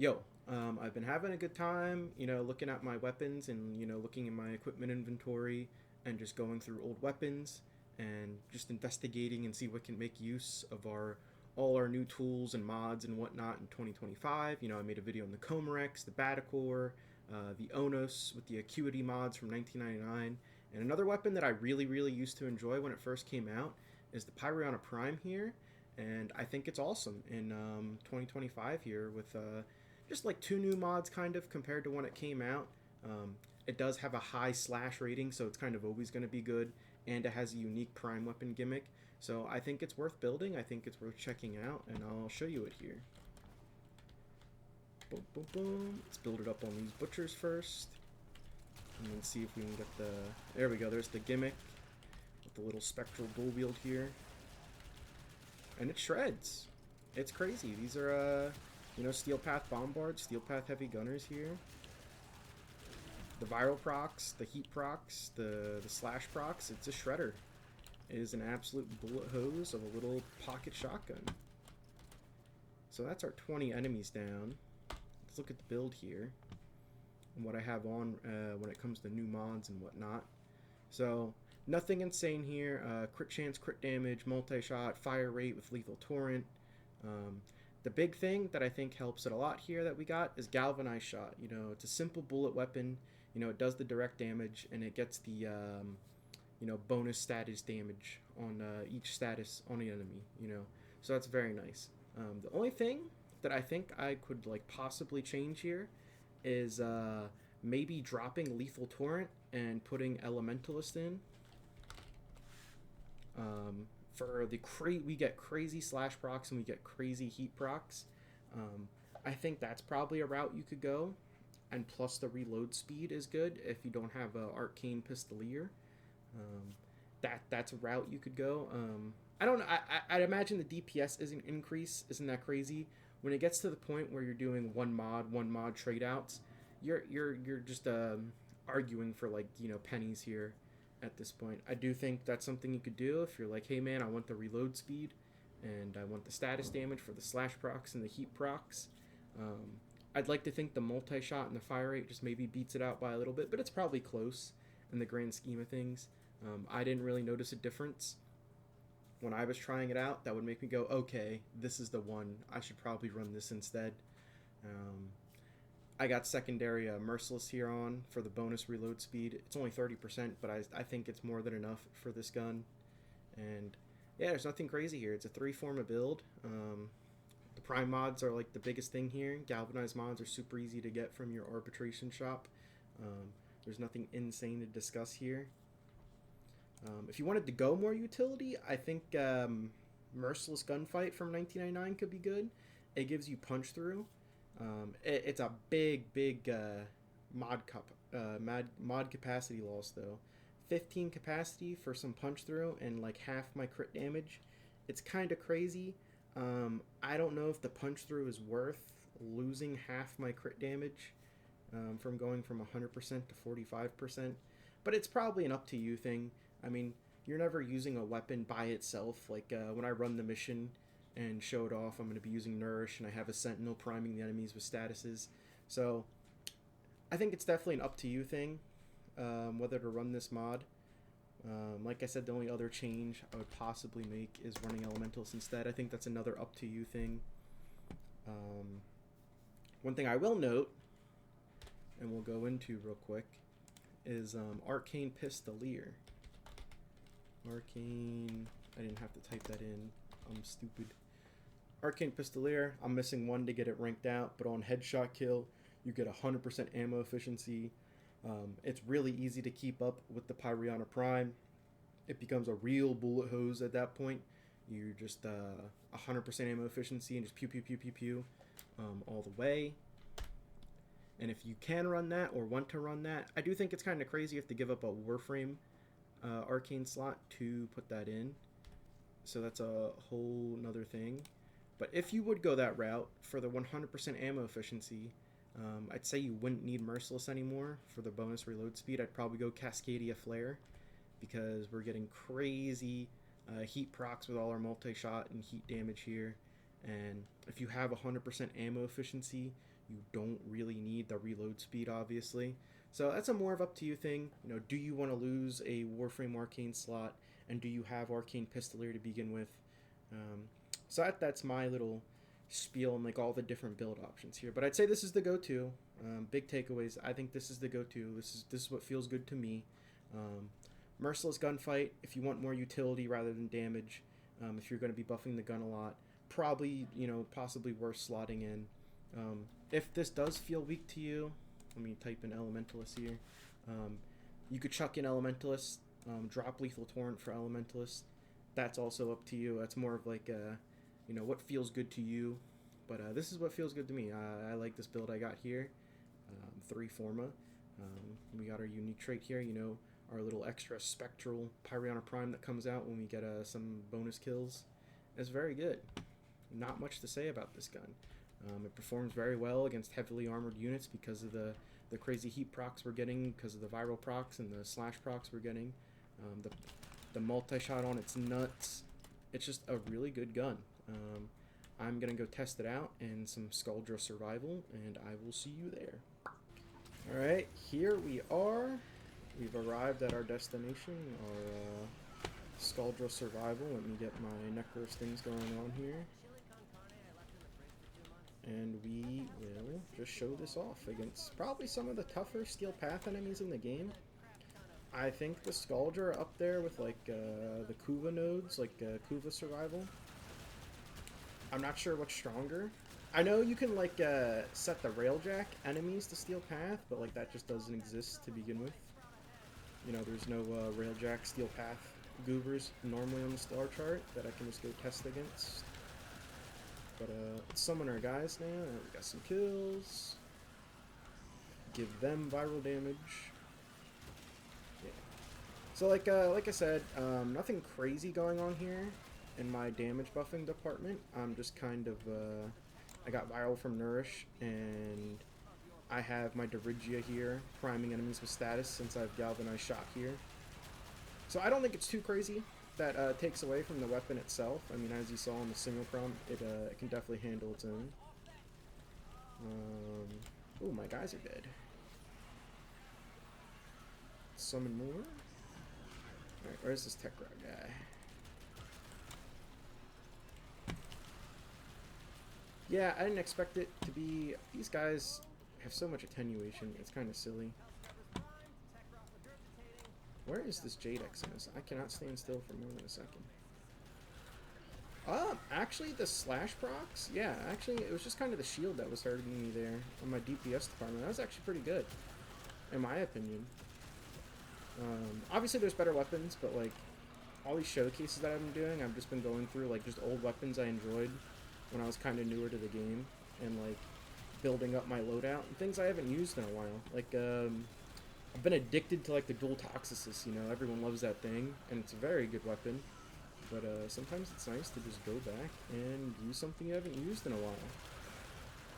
I've been having a good time, looking at my weapons and, looking in my equipment inventory and just going through old weapons and just investigating and see what can make use of all our new tools and mods and whatnot in 2025. I made a video on the Comarex, the Batacore, the Onos with the Acuity mods from 1999. And another weapon that I really, really used to enjoy when it first came out is the Pyrana Prime here. And I think it's awesome in 2025 here with just like two new mods kind of compared to when it came out. It does have a high slash rating, so it's kind of always going to be good, and it has a unique prime weapon gimmick. So I think it's worth building. I think it's worth checking out, and I'll show you it here. Boom, boom, boom. Let's build it up on these butchers first, and then see if we can get the. There we go. There's the gimmick with the little spectral dual wield here, and it shreds. It's crazy. These are Steel Path Bombards, Steel Path Heavy Gunners here. The viral procs, the heat procs, the slash procs, it's a shredder. It is an absolute bullet hose of a little pocket shotgun. So that's our 20 enemies down. Let's look at the build here and what I have on when it comes to new mods and whatnot. So nothing insane here. Crit chance, crit damage, multi-shot, fire rate with lethal torrent. The big thing that I think helps it a lot here that we got is galvanized shot. It's a simple bullet weapon. It does the direct damage and it gets the bonus status damage on each status on the enemy. So that's very nice. The only thing that I think I could possibly change here is maybe dropping lethal torrent and putting elementalist in. For the we get crazy slash procs and we get crazy heat procs. I think that's probably a route you could go, and plus the reload speed is good if you don't have a arcane pistolier. That's a route you could go. I don't know. I'd imagine the DPS isn't that crazy. When it gets to the point where you're doing one mod trade outs, you're just arguing for pennies here at this point. I do think that's something you could do if you're like, hey man, I want the reload speed and I want the status damage for the slash procs and the heat procs. I'd like to think the multi-shot and the fire rate just maybe beats it out by a little bit, but it's probably close in the grand scheme of things. I didn't really notice a difference when I was trying it out. That would make me go, okay, this is the one. I should probably run this instead. I got secondary Merciless here on for the bonus reload speed. It's only 30%, but I think it's more than enough for this gun. And yeah, there's nothing crazy here. It's a 3-forma build. The Prime mods are the biggest thing here. Galvanized mods are super easy to get from your arbitration shop. There's nothing insane to discuss here. If you wanted to go more utility, I think Merciless Gunfight from 1999 could be good. It gives you punch through. It's a big mod capacity loss though. 15 capacity for some punch through and half my crit damage. It's kind of crazy. I don't know if the punch through is worth losing half my crit damage from going from 100% to 45%, but it's probably an up to you thing. I mean, you're never using a weapon by itself. When I run the mission and show it off, I'm going to be using Nourish, and I have a Sentinel priming the enemies with statuses. So I think it's definitely an up to you thing, whether to run this mod. Like I said, the only other change I would possibly make is running Elementals instead. I think that's another up to you thing. One thing I will note, and we'll go into real quick, is Arcane Pistolier. Arcane... I didn't have to type that in. I'm stupid. Arcane Pistolier, I'm missing one to get it ranked out, but on headshot kill, you get 100% ammo efficiency. It's really easy to keep up with the Pyrana Prime. It becomes a real bullet hose at that point. You're just 100% ammo efficiency and just pew pew pew pew pew all the way. And if you can run that or want to run that, I do think it's kind of crazy you have to give up a Warframe arcane slot to put that in. So that's a whole nother thing. But if you would go that route for the 100% ammo efficiency, I'd say you wouldn't need Merciless anymore for the bonus reload speed. I'd probably go Cascadia Flare because we're getting crazy heat procs with all our multi-shot and heat damage here. And if you have 100% ammo efficiency, You don't really need the reload speed, obviously. So that's a more of up to you thing. You know, do you want to lose a Warframe Arcane slot, and do you have Arcane Pistolier to begin with? Um, that's my little spiel and like all the different build options here. But I'd say this is the go-to. Big takeaways. I think this is the go-to. This is what feels good to me. Um, Merciless gunfight. If you want more utility rather than damage, if you're going to be buffing the gun a lot, probably possibly worth slotting in. If this does feel weak to you, let me type in Elementalist here. You could chuck in Elementalist, drop Lethal Torrent for Elementalist. That's also up to you. That's more of like what feels good to you. But this is what feels good to me. I like this build I got here. 3 Forma. We got our unique trait here. Our little extra spectral Pyrana Prime that comes out when we get some bonus kills. It's very good. Not much to say about this gun. It performs very well against heavily armored units because of the crazy heat procs we're getting, because of the viral procs and the slash procs we're getting. The multi-shot on its nuts. It's just a really good gun. I'm going to go test it out in some Skuldra Survival, and I will see you there. Alright, here we are. We've arrived at our destination, our Skuldra Survival. Let me get my Necros things going on here. And we will just show this off against probably some of the tougher Steel Path enemies in the game. I think the Skuldra are up there with like the Kuva nodes, like Kuva Survival. I'm not sure what's stronger. I know you can like set the Railjack enemies to Steel Path, but like that just doesn't exist to begin with. There's no Railjack Steel Path goobers normally on the star chart that I can just go test against. But let's summon our guys now. We got some kills. Give them viral damage. Yeah. So like I said, nothing crazy going on here in my damage buffing department. I'm just kind of I got viral from Nourish, and I have my Dirigia here, priming enemies with status since I've galvanized shot here. So I don't think it's too crazy. That takes away from the weapon itself. I mean, as you saw in the single prom, it can definitely handle its own. Oh, my guys are dead. Summon more. Alright, where's this Tech Rod guy? Yeah, I didn't expect it to be... These guys have so much attenuation, it's kind of silly. Where is this Jade Eximus? I cannot stand still for more than a second. Actually, the slash procs? Yeah, actually, it was just kind of the shield that was hurting me there on my DPS department. That was actually pretty good, in my opinion. Obviously, there's better weapons, but, like, all these showcases that I've been doing, I've just been going through, like, just old weapons I enjoyed when I was kind of newer to the game, and, like, building up my loadout, and things I haven't used in a while. Like, I've been addicted to like the dual Toxicus, everyone loves that thing, and it's a very good weapon, but sometimes it's nice to just go back and use something you haven't used in a while.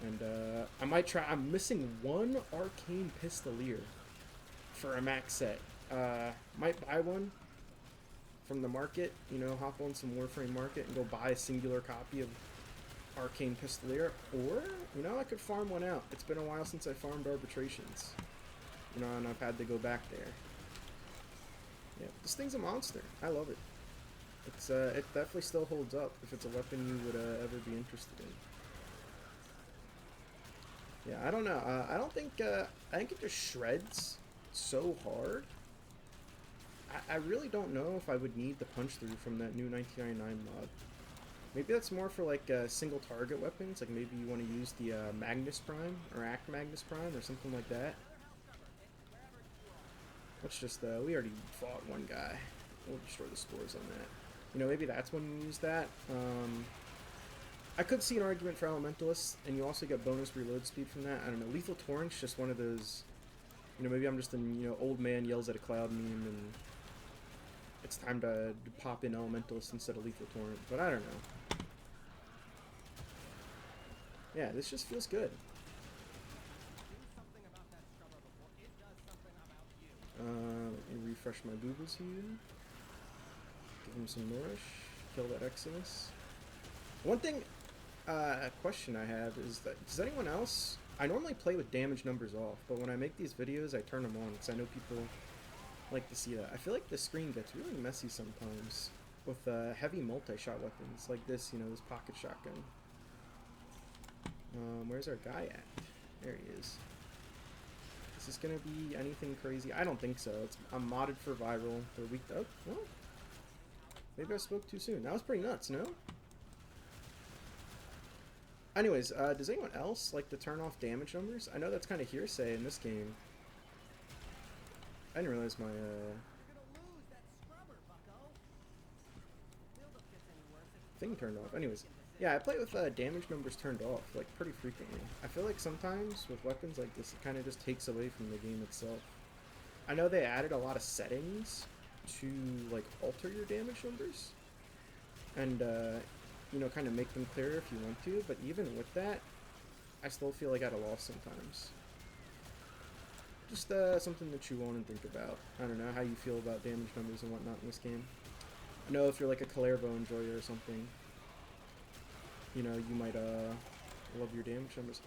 And I might try, I'm missing one Arcane Pistolier for a max set. Might buy one from the market, hop on some Warframe market and go buy a singular copy of Arcane Pistolier, or, I could farm one out. It's been a while since I farmed Arbitrations. And I've had to go back there. Yeah, this thing's a monster. I love it. It definitely still holds up if it's a weapon you would ever be interested in. Yeah, I don't know. I don't think, I think it just shreds so hard. I really don't know if I would need the punch through from that new 1999 mod. Maybe that's more for like single target weapons. Like maybe you want to use the Magnus Prime or Act Magnus Prime or something like that. Let's just, we already fought one guy. We'll destroy the spores on that. Maybe that's when you use that. I could see an argument for Elementalists, and you also get bonus reload speed from that. I don't know, Lethal Torrent's just one of those, maybe I'm just an, old man yells at a cloud meme, and it's time to pop in Elementalist instead of Lethal Torrent, but I don't know. Yeah, this just feels good. Let me refresh my boobles here. Give him some nourish. Kill that Eximus. One thing, question I have is that does anyone else I normally play with damage numbers off, but when I make these videos, I turn them on because I know people like to see that. I feel like the screen gets really messy sometimes with heavy multi-shot weapons like this, you know, this pocket shotgun. Where's our guy at? There he is. Is this gonna be anything crazy? I don't think so. I'm modded for viral. They're weak. Oh, well, maybe I spoke too soon. That was pretty nuts, no? Anyways, does anyone else like to turn off damage numbers? I know that's kind of hearsay in this game. I didn't realize my thing turned off. Anyways, yeah, I play with damage numbers turned off like pretty frequently. I feel like sometimes with weapons like this, it kind of just takes away from the game itself. I know they added a lot of settings to like alter your damage numbers and you know, kind of make them clearer if you want to, but even with that, I still feel like at a loss sometimes. Just something to chew on and think about. I don't know how you feel about damage numbers and whatnot in this game. I know if you're like a Clairvo enjoyer or something, you know, you might love your damage numbers.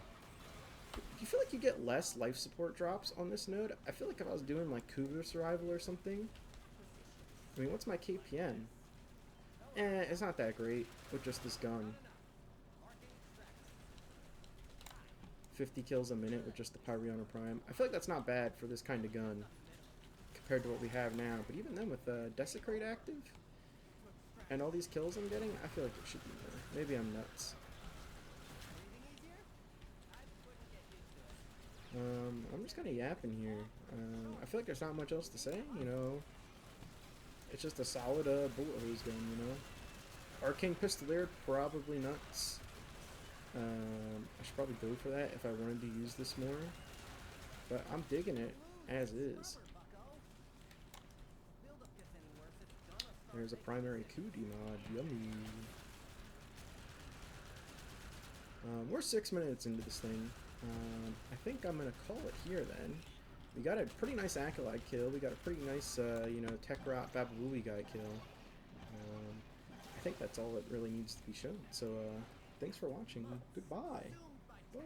Do you feel like you get less life support drops on this node? I feel like if I was doing like Cougar Survival or something, I mean, what's my KPN? It's not that great with just this gun. 50 kills a minute with just the Pyrana Prime. I feel like that's not bad for this kind of gun compared to what we have now. But even then, with Desecrate active and all these kills I'm getting, I feel like it should be more. Maybe I'm nuts. I'm just kind of yapping here. I feel like there's not much else to say, you know. It's just a solid bullet hose gun, you know. Arcane Pistolier, probably nuts. I should probably go for that if I wanted to use this more. But I'm digging it as is. There's a primary Cootie mod. Yummy. We're 6 minutes into this thing. I think I'm going to call it here then. We got a pretty nice Acolyte kill. We got a pretty nice, you know, Tekrot Bababooey guy kill. I think that's all that really needs to be shown. So, thanks for watching. Goodbye. Bye.